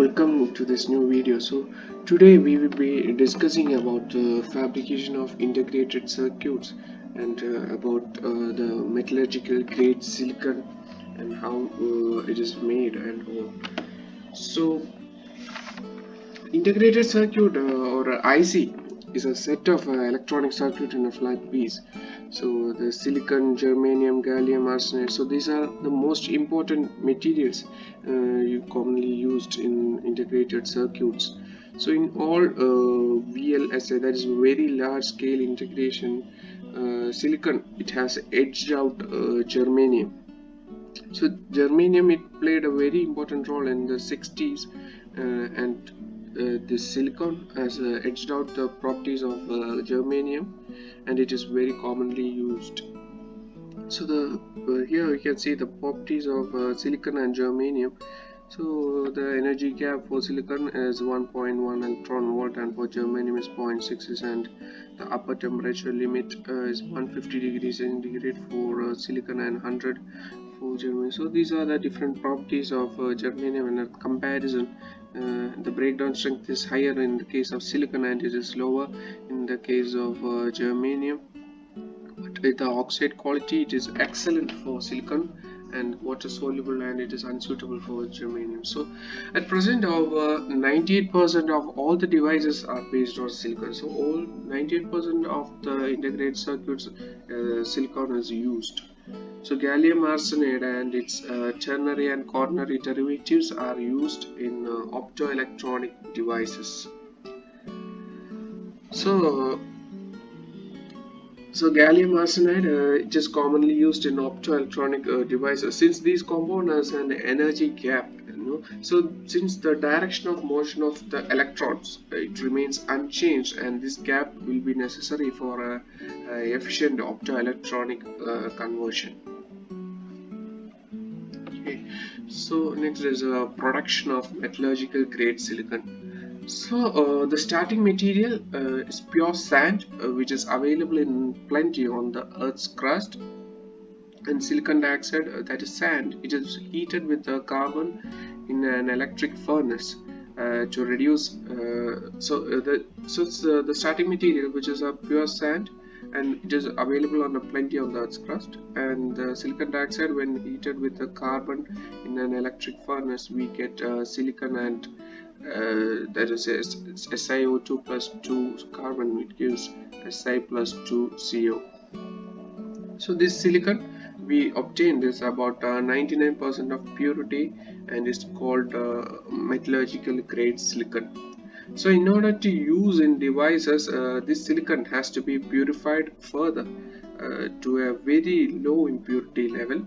Welcome to this new video. So today we will be discussing about the fabrication of integrated circuits and about the metallurgical grade silicon and how it is made and all. So integrated circuit or IC is a set of electronic circuit in a flat piece. So the silicon, germanium, gallium arsenide, so these are the most important materials you commonly used in integrated circuits. So in all VLSI, that is very large scale integration, silicon, it has edged out germanium. So germanium, it played a very important role in the 60s and this silicon has edged out the properties of germanium, and it is very commonly used. So the here we can see the properties of silicon and germanium. So the energy gap for silicon is 1.1 electron volt and for germanium is 0.6, and the upper temperature limit is 150 degrees centigrade for silicon and 100 for germanium. So these are the different properties of germanium, and a comparison. The breakdown strength is higher in the case of silicon and it is lower in the case of germanium. But with the oxide quality, it is excellent for silicon and water soluble, and it is unsuitable for germanium. So at present, over 98% of all the devices are based on silicon. So all 98% of the integrated circuits, silicon is used. So gallium arsenide and its ternary and quaternary derivatives are used in optoelectronic devices. So gallium arsenide it is commonly used in optoelectronic devices, since these compound has an energy gap. So since the direction of motion of the electrons it remains unchanged, and this gap will be necessary for a efficient optoelectronic conversion. Okay. So next is production of metallurgical grade silicon. So the starting material is pure sand, which is available in plenty on the Earth's crust, and silicon dioxide, that is sand, it is heated with carbon in an electric furnace to reduce. It's the starting material, which is a pure sand, and it is available on plenty on the Earth's crust. And the silicon dioxide, when heated with the carbon in an electric furnace, we get silicon, and that is SiO2 plus 2 carbon, it gives Si plus 2 CO. So this silicon we obtained is about 99% of purity, and is called metallurgical grade silicon. So in order to use in devices, this silicon has to be purified further to a very low impurity level.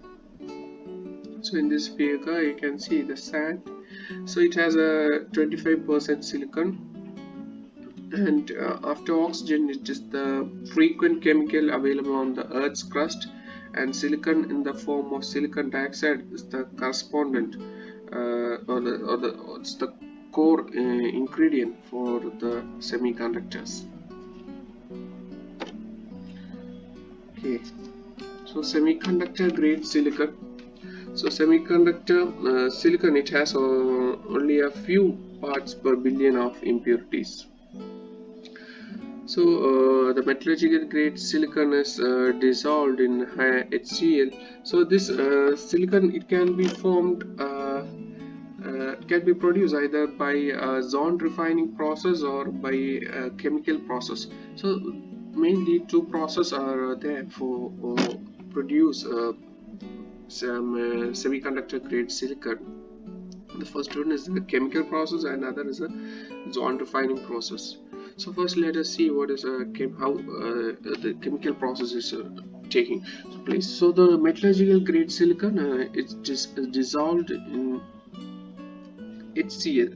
So in this figure you can see the sand. So it has a 25% silicon, and after oxygen it is the frequent chemical available on the Earth's crust, and silicon in the form of silicon dioxide is the correspondent it's the core ingredient for the semiconductors. Okay, so semiconductor grade silicon. So semiconductor silicon, it has only a few parts per billion of impurities. So the metallurgical grade silicon is dissolved in HCl. So this silicon, it can be formed, can be produced either by a zoned refining process or by a chemical process. So mainly two processes are there for produce some semiconductor grade silicon. The first one is the chemical process, and other is a zoned refining process. So first let us see what is how the chemical process is taking place. So the metallurgical grade silicon, it's just dissolved in HCl.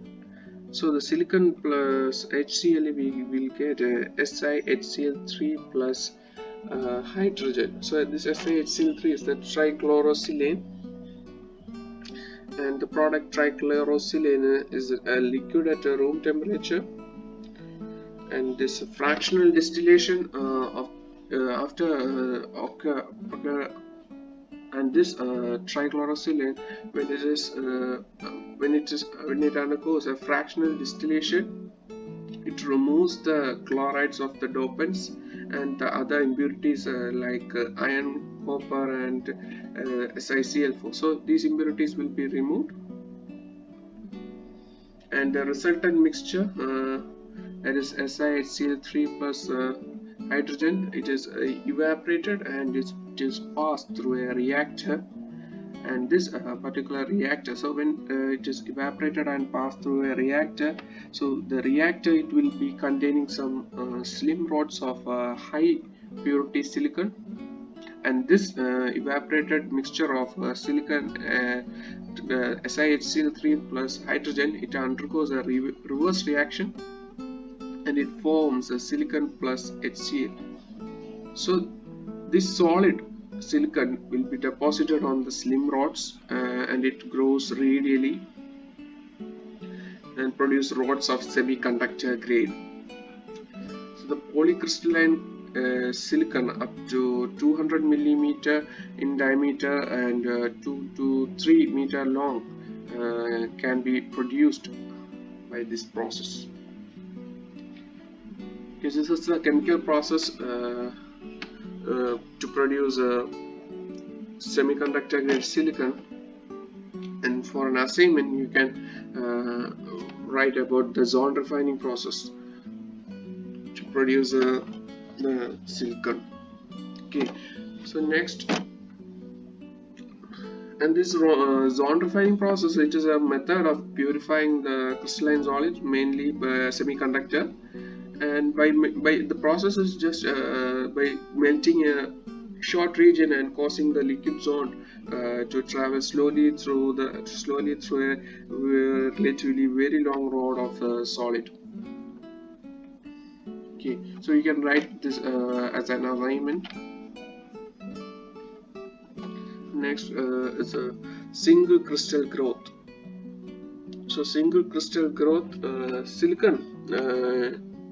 So the silicon plus HCl, we will get SiHCl3 plus hydrogen. So this SiHCl3 is the trichlorosilane, and the product trichlorosilane is a liquid at a room temperature, and this fractional distillation of after and this trichlorosilane, when it is when it undergoes a fractional distillation, it removes the chlorides of the dopants and the other impurities like iron, copper, and SiCl4. So these impurities will be removed, and the resultant mixture, that is SiHCl3 plus hydrogen, it is evaporated and it is passed through a reactor. And this particular reactor, so when it is evaporated and passed through a reactor, so the reactor, it will be containing some slim rods of high purity silicon, and this evaporated mixture of silicon SiHCl3 plus hydrogen, it undergoes a reverse reaction and it forms a silicon plus HCl. So this solid silicon will be deposited on the slim rods and it grows radially and produce rods of semiconductor grade. So the polycrystalline silicon up to 200 millimeter in diameter and 2 to 3 meter long can be produced by this process. Okay, this is the chemical process to produce a semiconductor grade silicon, and for an assignment you can write about the zone refining process to produce the silicon. Okay, so next, and this zone refining process, it is a method of purifying the crystalline solids, mainly by semiconductor, and by the process is just by melting a short region and causing the liquid zone to travel slowly through a relatively very long rod of solid. Okay, so you can write this as an assignment. Next is a single crystal growth. So single crystal growth silicon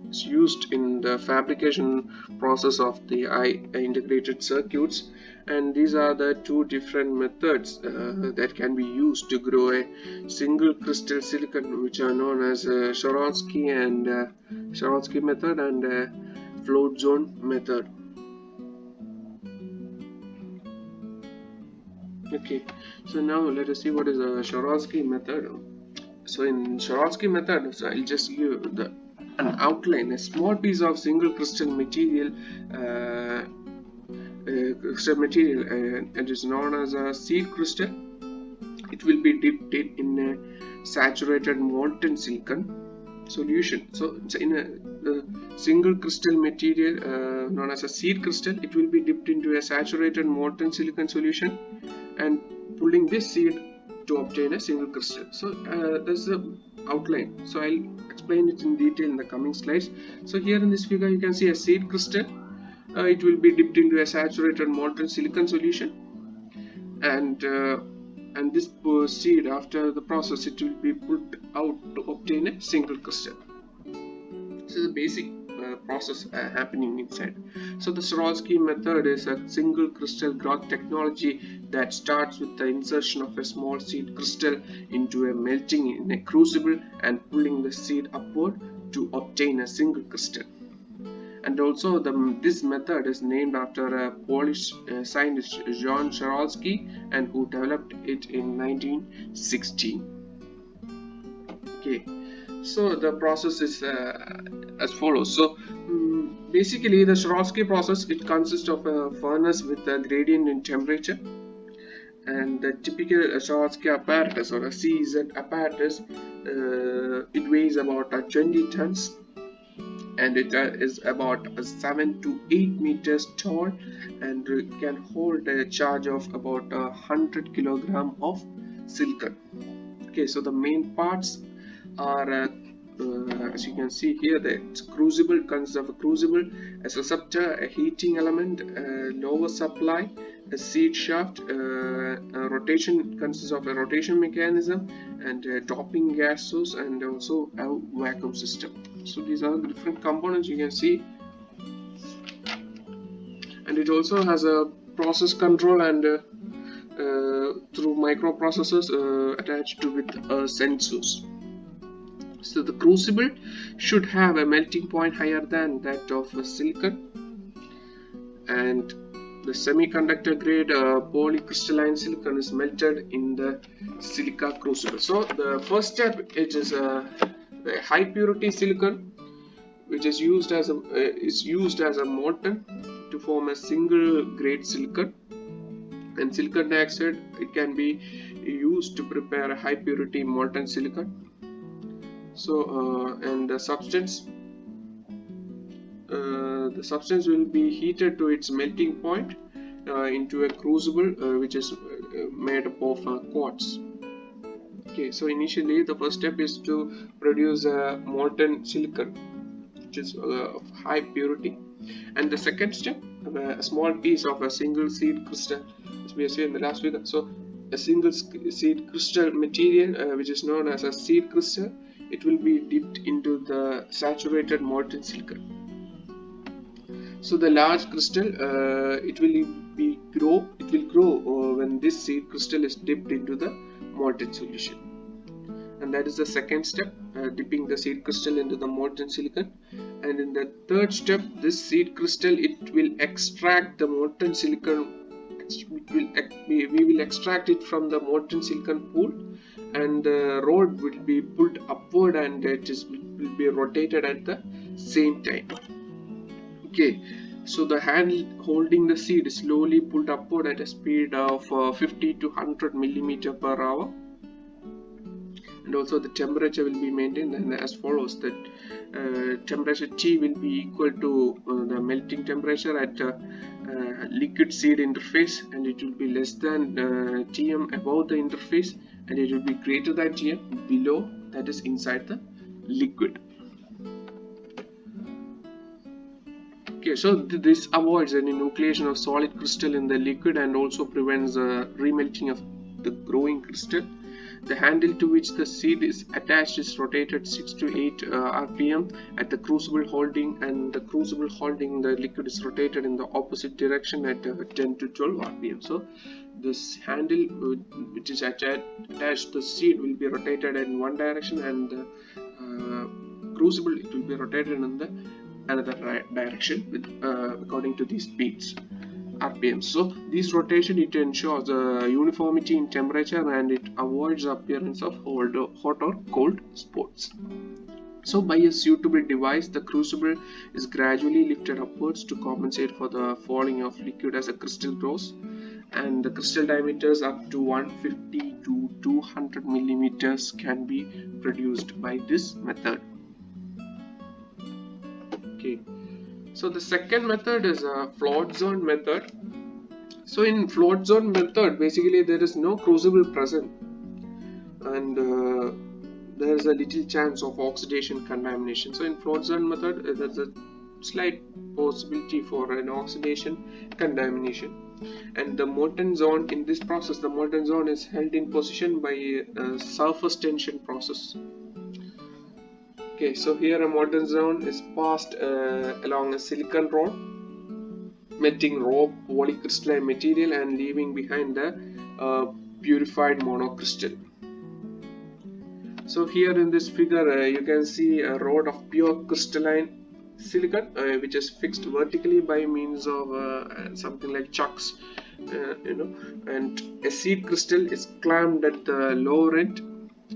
is used in the fabrication process of the integrated circuits, and these are the two different methods that can be used to grow a single crystal silicon, which are known as Czochralski method and float zone method. Okay, so now let us see what is the Czochralski method. So in Czochralski method, so I'll just give an outline. A small piece of single crystal material, it is known as a seed crystal. It will be dipped in a saturated molten silicon solution. So in a single crystal material known as a seed crystal, it will be dipped into a saturated molten silicon solution and pulling this seed to obtain a single crystal. So that's the outline. So I'll explain it in detail in the coming slides. So here in this figure you can see a seed crystal. It will be dipped into a saturated molten silicon solution, and this seed, after the process, it will be pulled out to obtain a single crystal. This is a basic process happening inside. So the Czochralski method is a single crystal growth technology that starts with the insertion of a small seed crystal into a melting in a crucible and pulling the seed upward to obtain a single crystal. And also this method is named after a Polish scientist, John Czochralski, and who developed it in 1916. Okay, so the process is as follows. So basically the Czochralski process, it consists of a furnace with a gradient in temperature, and the typical Czochralski apparatus or a CZ apparatus, it weighs about 20 tons and it is about 7 to 8 meters tall and can hold a charge of about 100 kilogram of silicon. Okay, so the main parts are as you can see here, the crucible consists of a crucible, a susceptor, a heating element, a lower supply, a seed shaft, a rotation consists of a rotation mechanism, and a topping gas source, and also a vacuum system. So these are the different components you can see, and it also has a process control and through microprocessors attached with sensors. So the crucible should have a melting point higher than that of silicon, and the semiconductor grade polycrystalline silicon is melted in the silica crucible. So the first step is the high purity silicon, which is used as a molten to form a single grade silicon, and silicon dioxide, it can be used to prepare a high purity molten silicon. So and the substance will be heated to its melting point into a crucible which is made up of quartz. Okay, so initially the first step is to produce a molten silicon which is of high purity, and the second step, a small piece of a single seed crystal, as we have seen in the last figure. So a single seed crystal material which is known as a seed crystal, it will be dipped into the saturated molten silicon. So the large crystal it will grow when this seed crystal is dipped into the molten solution, and that is the second step, dipping the seed crystal into the molten silicon. And in the third step, this seed crystal, it will extract the molten silicon. We will extract it from the molten silicon pool, and the rod will be pulled upward, and it will be rotated at the same time. Okay, so the hand holding the seed is slowly pulled upward at a speed of 50 to 100 mm per hour, and also the temperature will be maintained and as follows: that temperature T will be equal to the melting temperature at liquid seed interface, and it will be less than Tm above the interface, and it will be greater than Tm below, that is inside the liquid. Okay, so this avoids any nucleation of solid crystal in the liquid and also prevents remelting of the growing crystal. The handle to which the seed is attached is rotated 6 to 8 rpm at the crucible holding, and the crucible holding the liquid is rotated in the opposite direction at 10 to 12 rpm. So this handle which is attached to the seed will be rotated in one direction, and the crucible, it will be rotated in the another direction with according to these speeds, rpm. So this rotation, it ensures uniformity in temperature, and it avoids the appearance of hot or cold spots. So by a suitable device, the crucible is gradually lifted upwards to compensate for the falling of liquid as the crystal grows, and the crystal diameters up to 150 to 200 millimeters can be produced by this method. Okay, so the second method is a float zone method. So in float zone method, basically there is no crucible present, and there is a little chance of oxidation contamination. So in float zone method, there's a slight possibility for an oxidation contamination, and the molten zone, in this process, the molten zone is held in position by a surface tension process. Okay, so here a molten zone is passed along a silicon rod, melting raw polycrystalline material and leaving behind the purified monocrystal. So here in this figure you can see a rod of pure crystalline silicon which is fixed vertically by means of something like chucks, and a seed crystal is clamped at the lower end.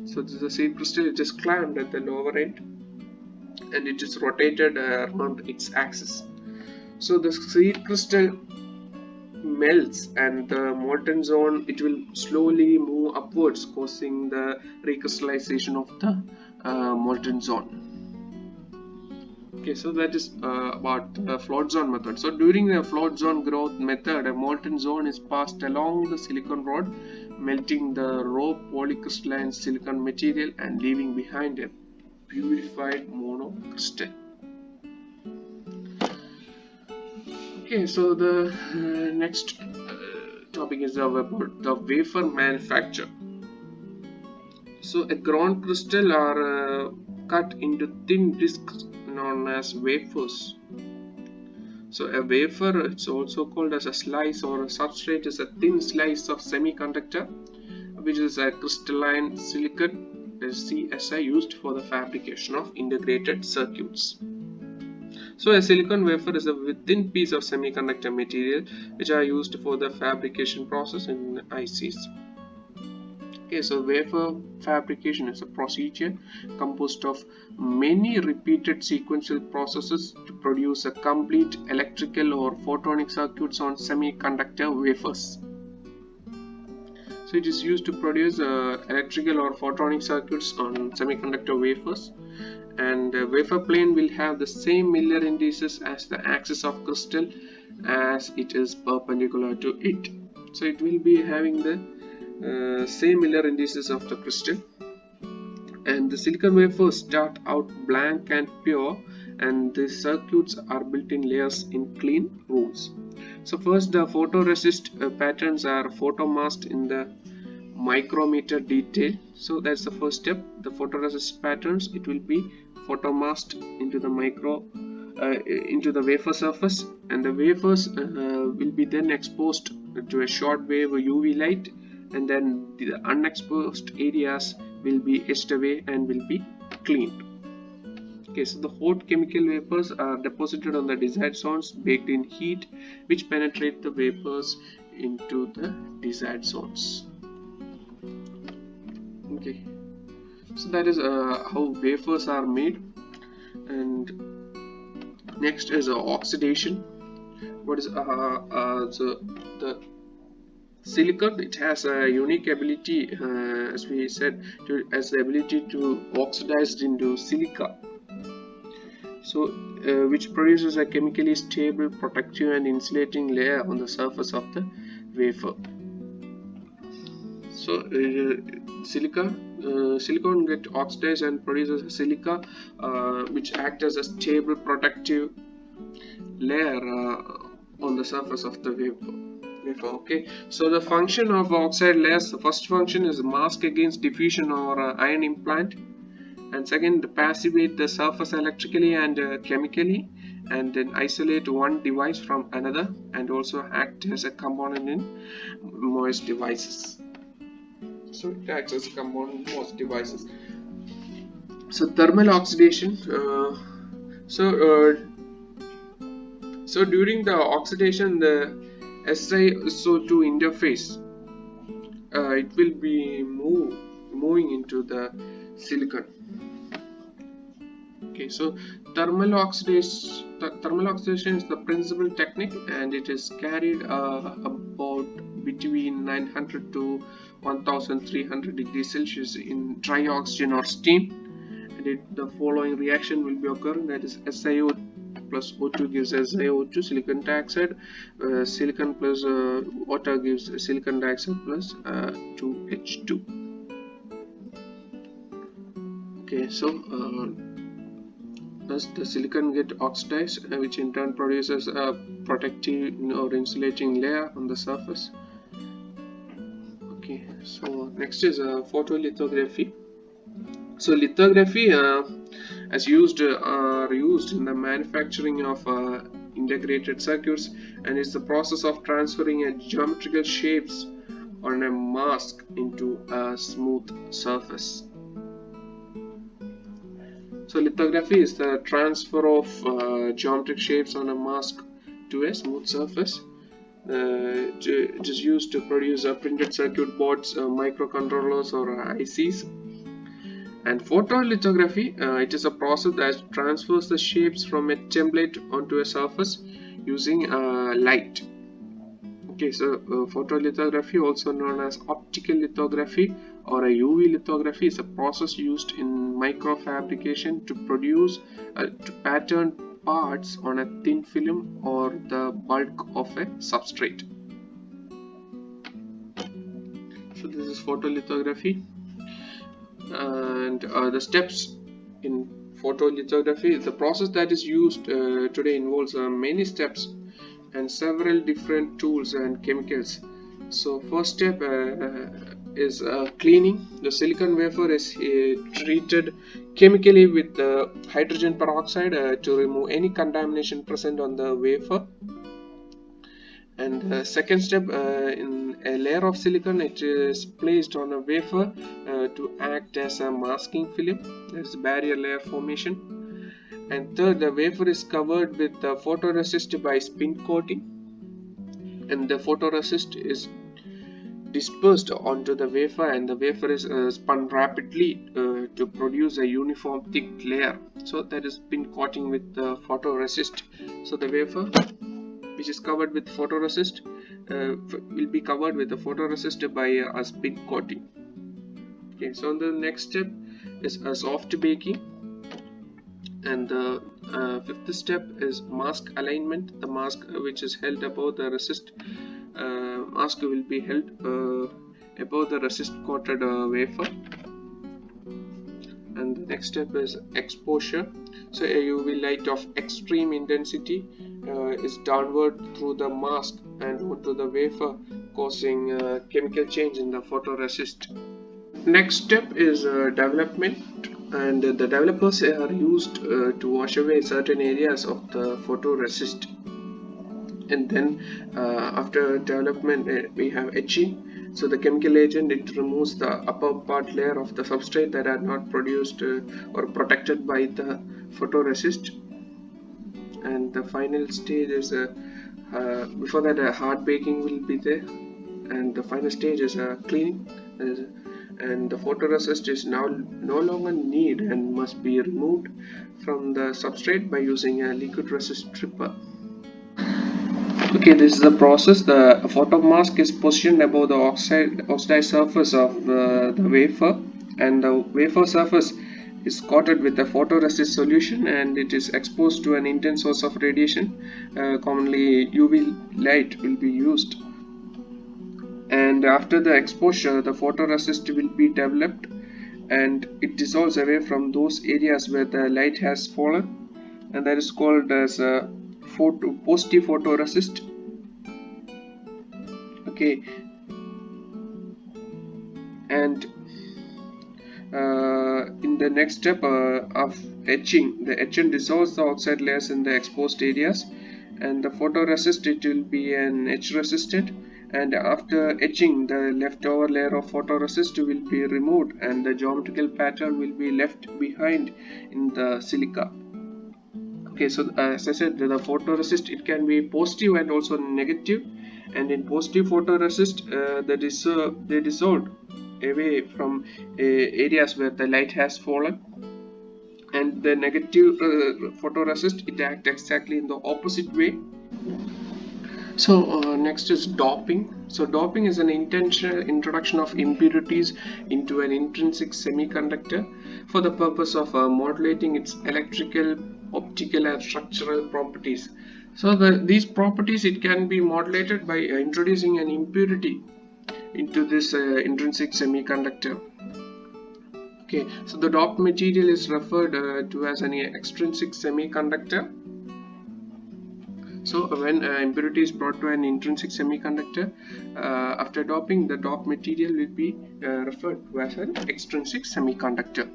So this is a seed crystal, it is clamped at the lower end, and it is rotated around its axis. So the seed crystal melts, and the molten zone, it will slowly move upwards, causing the recrystallization of the molten zone. Okay, so that is about the float zone method. So during the float zone growth method, a molten zone is passed along the silicon rod, melting the raw polycrystalline silicon material and leaving behind a purified monocrystal. Okay, so the next topic is about the wafer manufacture. So a ground crystal are cut into thin discs known as wafers. So a wafer, it's also called as a slice, or a substrate is a thin slice of semiconductor, which is a crystalline silicon, CSI, used for the fabrication of integrated circuits. So a silicon wafer is a thin piece of semiconductor material which are used for the fabrication process in ICs. Okay, so wafer fabrication is a procedure composed of many repeated sequential processes to produce a complete electrical or photonic circuits on semiconductor wafers. So it is used to produce electrical or photonic circuits on semiconductor wafers, and the wafer plane will have the same Miller indices as the axis of crystal as it is perpendicular to it. So it will be having the same Miller indices of the crystal, and the silicon wafers start out blank and pure, and the circuits are built in layers in clean rooms. So first, the photoresist patterns are photomasked in the micrometer detail. So that's the first step. The photoresist patterns, it will be photomasked into the wafer surface, and the wafers will be then exposed to a short wave UV light, and then the unexposed areas will be etched away and will be cleaned. Okay, so the hot chemical vapors are deposited on the desired zones baked in heat, which penetrate the vapors into the desired zones. Okay, so that is how wafers are made. And next is oxidation. What is so the silicon, it has a unique ability, as we said, as the ability to oxidize into silica, so which produces a chemically stable, protective and insulating layer on the surface of the wafer. So silicon get oxidized and produces a silica which acts as a stable protective layer on the surface of the wafer. Okay, so the function of oxide layers, the first function is mask against diffusion or ion implant, and second, passivate the surface electrically and chemically, and then isolate one device from another, and also act as a component in most devices. So it acts as a component in most devices. So thermal oxidation. So during the oxidation, the SiSO2 interface, it will be moving into the silicon. Okay, so thermal oxidation is the principal technique, and it is carried about between 900 to 1300 degrees Celsius in dry oxygen or steam, and the following reaction will be occurring, that is SiO plus O2 gives SiO2 silicon dioxide, silicon plus water gives silicon dioxide plus 2H2. Okay, so thus the silicon get oxidized, which in turn produces a protective or insulating layer on the surface. Okay, so next is photolithography. So lithography are used in the manufacturing of integrated circuits, and is the process of transferring a geometrical shapes on a mask into a smooth surface. So lithography is the transfer of geometric shapes on a mask to a smooth surface. It is used to produce printed circuit boards, microcontrollers or ICs. And photolithography, it is a process that transfers the shapes from a template onto a surface using light. Okay, so photolithography, also known as optical lithography or a UV lithography, is a process used in microfabrication to produce to pattern parts on a thin film or the bulk of a substrate. So this is photolithography, and the steps in photolithography. The process that is used today involves many steps and several different tools and chemicals. So first step, is cleaning. The silicon wafer is treated chemically with hydrogen peroxide to remove any contamination present on the wafer. And the second step, in a layer of silicon, it is placed on a wafer to act as a masking film. There is barrier layer formation. And third, the wafer is covered with photoresist by spin coating, and the photoresist is dispersed onto the wafer, and the wafer is spun rapidly to produce a uniform thick layer. So that is spin coating with the photoresist. So the wafer which is covered with photoresist will be covered with the photoresist by a spin coating. Okay, so the next step is a soft baking, and the fifth step is mask alignment. The mask which is held above the resist mask will be held above the resist coated wafer. And the next step is exposure. So a UV light of extreme intensity is downward through the mask and onto the wafer, causing chemical change in the photoresist. Next step is development, and the developers are used to wash away certain areas of the photoresist. And then after development we have etching. So the chemical agent, it removes the upper part layer of the substrate that are not produced or protected by the photoresist. And the final stage is before that hard baking will be there, and the final stage is cleaning, and the photoresist is now no longer needed and must be removed from the substrate by using a liquid resist stripper. Okay, this is the process. The photomask is positioned above the oxidized surface of the wafer, and the wafer surface is coated with a photoresist solution, and it is exposed to an intense source of radiation. Commonly UV light will be used, and after the exposure the photoresist will be developed, and it dissolves away from those areas where the light has fallen, and that is called as a positive photoresist. Okay, and in the next step of etching, the etchant dissolves the oxide layers in the exposed areas, and the photoresist, it will be an etch resistant, and after etching the leftover layer of photoresist will be removed, and the geometrical pattern will be left behind in the silica. Okay, so as I said, the photoresist, it can be positive and also negative, and in positive photoresist they dissolved away from areas where the light has fallen, and the negative photoresist, it acts exactly in the opposite way. So next is doping. So doping is an intentional introduction of impurities into an intrinsic semiconductor for the purpose of modulating its electrical, optical and structural properties. So these properties, it can be modulated by introducing an impurity into this intrinsic semiconductor. Okay, so the doped material is referred to as an extrinsic semiconductor. So when impurity is brought to an intrinsic semiconductor, after doping, the doped material will be referred to as an extrinsic semiconductor.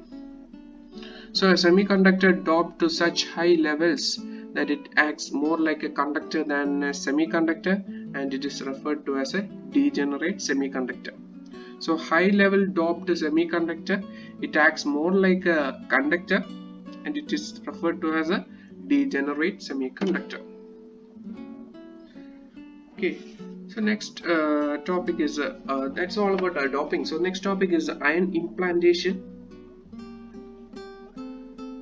So a semiconductor doped to such high levels that it acts more like a conductor than a semiconductor, and it is referred to as a degenerate semiconductor. So high level doped semiconductor, it acts more like a conductor, and it is referred to as a degenerate semiconductor. Okay, so next topic is that's all about doping. So next topic is ion implantation.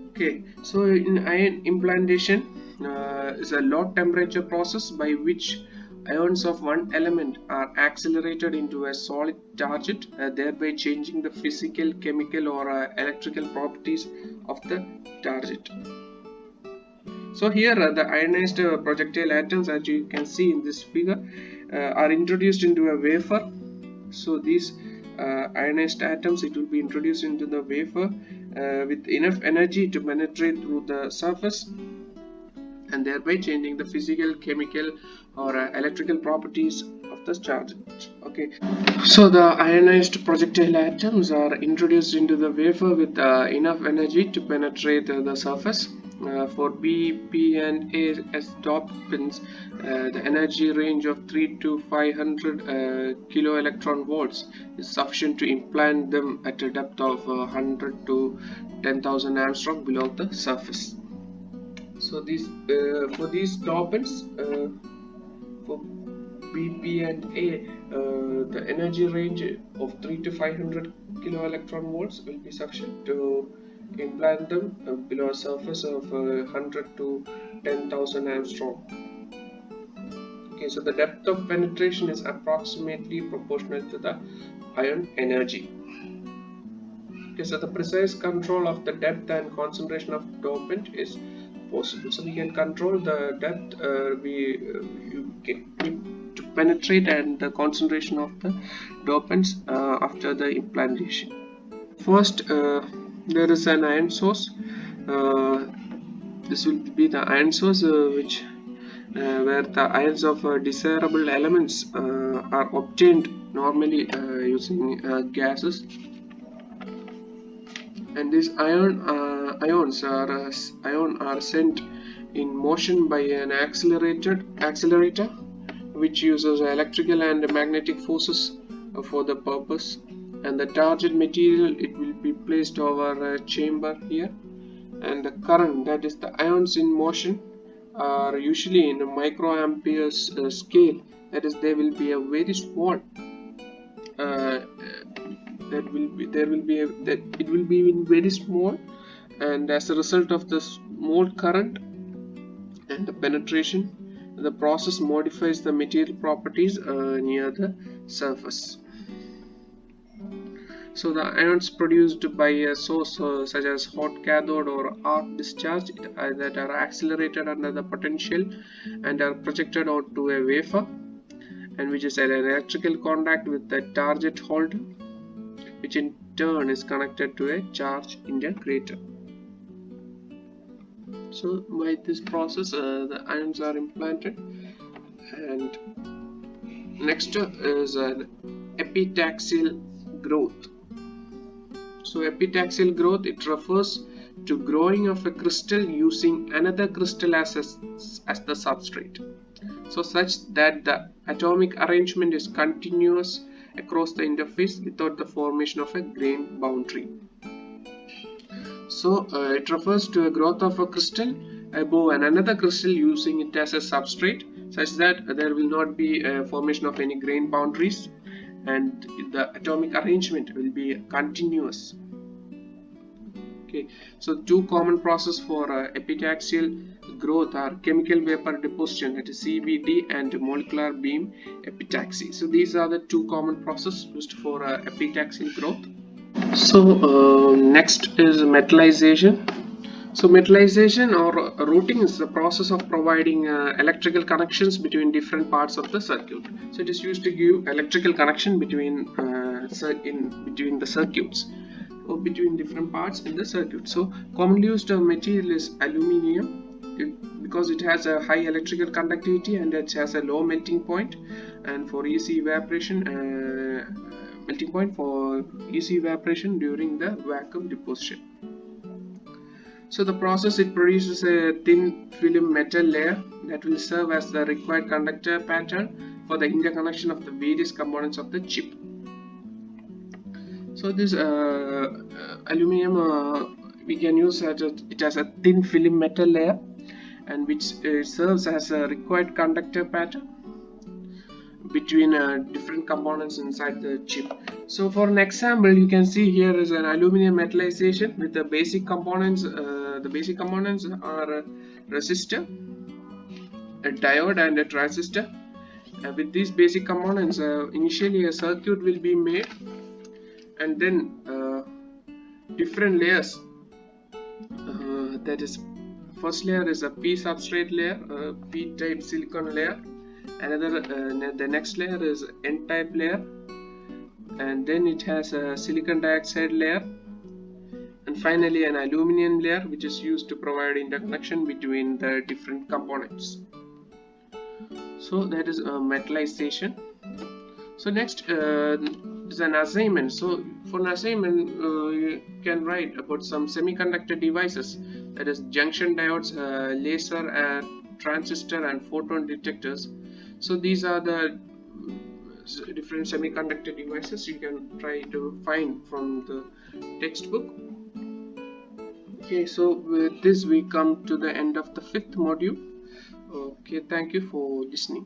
Okay, so in ion implantation is a low temperature process by which ions of one element are accelerated into a solid target, thereby changing the physical, chemical or electrical properties of the target. So here the ionized projectile atoms, as you can see in this figure, are introduced into a wafer. So these ionized atoms, it will be introduced into the wafer with enough energy to penetrate through the surface, and thereby changing the physical, chemical or electrical properties of the charge. Okay. Okay, so the ionized projectile atoms are introduced into the wafer with enough energy to penetrate the surface. For B, P and A as dopants, the energy range of 3 to 500 kilo electron volts is sufficient to implant them at a depth of 100 to 10,000 Armstrong below the surface. So these for these dopants, for B, P and A, the energy range of 3 to 500 kilo electron volts will be sufficient to implant them below a surface of 100 to 10,000 Armstrong. Okay, so the depth of penetration is approximately proportional to the ion energy. Okay, so the precise control of the depth and concentration of dopant is possible. So we can control the depth you get to penetrate and the concentration of the dopants after the implantation. First, there is an ion source. This will be the ion source where the ions of desirable elements are obtained normally using gases, and these ions are sent in motion by an accelerator which uses electrical and magnetic forces for the purpose, and the target material, it will be placed over a chamber here, and the current, that is the ions in motion, are usually in a microamperes scale. That is, they will be a very small it will be very small, and as a result of the small current and the penetration, the process modifies the material properties near the surface. So the ions produced by a source such as hot cathode or arc discharge that are accelerated under the potential and are projected onto a wafer, and which is an electrical contact with the target holder, which in turn is connected to a charge integrator. So by this process the ions are implanted. And next is an epitaxial growth. So epitaxial growth, it refers to growing of a crystal using another crystal as the substrate, so such that the atomic arrangement is continuous across the interface without the formation of a grain boundary. So it refers to a growth of a crystal above another crystal using it as a substrate, such that there will not be a formation of any grain boundaries and the atomic arrangement will be continuous. Okay, so two common processes for epitaxial growth are chemical vapor deposition, that is CVD, and molecular beam epitaxy. So these are the two common processes used for epitaxial growth. So next is metallization. So metallization or routing is the process of providing electrical connections between different parts of the circuit. So it is used to give electrical connection between the circuits, or between different parts in the circuit. So commonly used material is aluminium, because it has a high electrical conductivity and it has a low melting point, and for easy evaporation during the vacuum deposition. So the process, it produces a thin film metal layer that will serve as the required conductor pattern for the interconnection of the various components of the chip. So this aluminum we can use it as a thin film metal layer, and which serves as a required conductor pattern between different components inside the chip. So for an example, you can see here is an aluminum metallization with the basic components. The basic components are a resistor, a diode, and a transistor. With these basic components, initially a circuit will be made, and then different layers, that is, first layer is a P substrate layer, P type silicon layer, another the next layer is N type layer, and then it has a silicon dioxide layer, and finally an aluminum layer, which is used to provide interconnection between the different components. So that is metallization. So next is an assignment. So for an assignment, you can write about some semiconductor devices, that is junction diodes, laser and transistor and photon detectors. So these are the different semiconductor devices you can try to find from the textbook. Okay, so with this we come to the end of the 5th module. Okay, thank you for listening.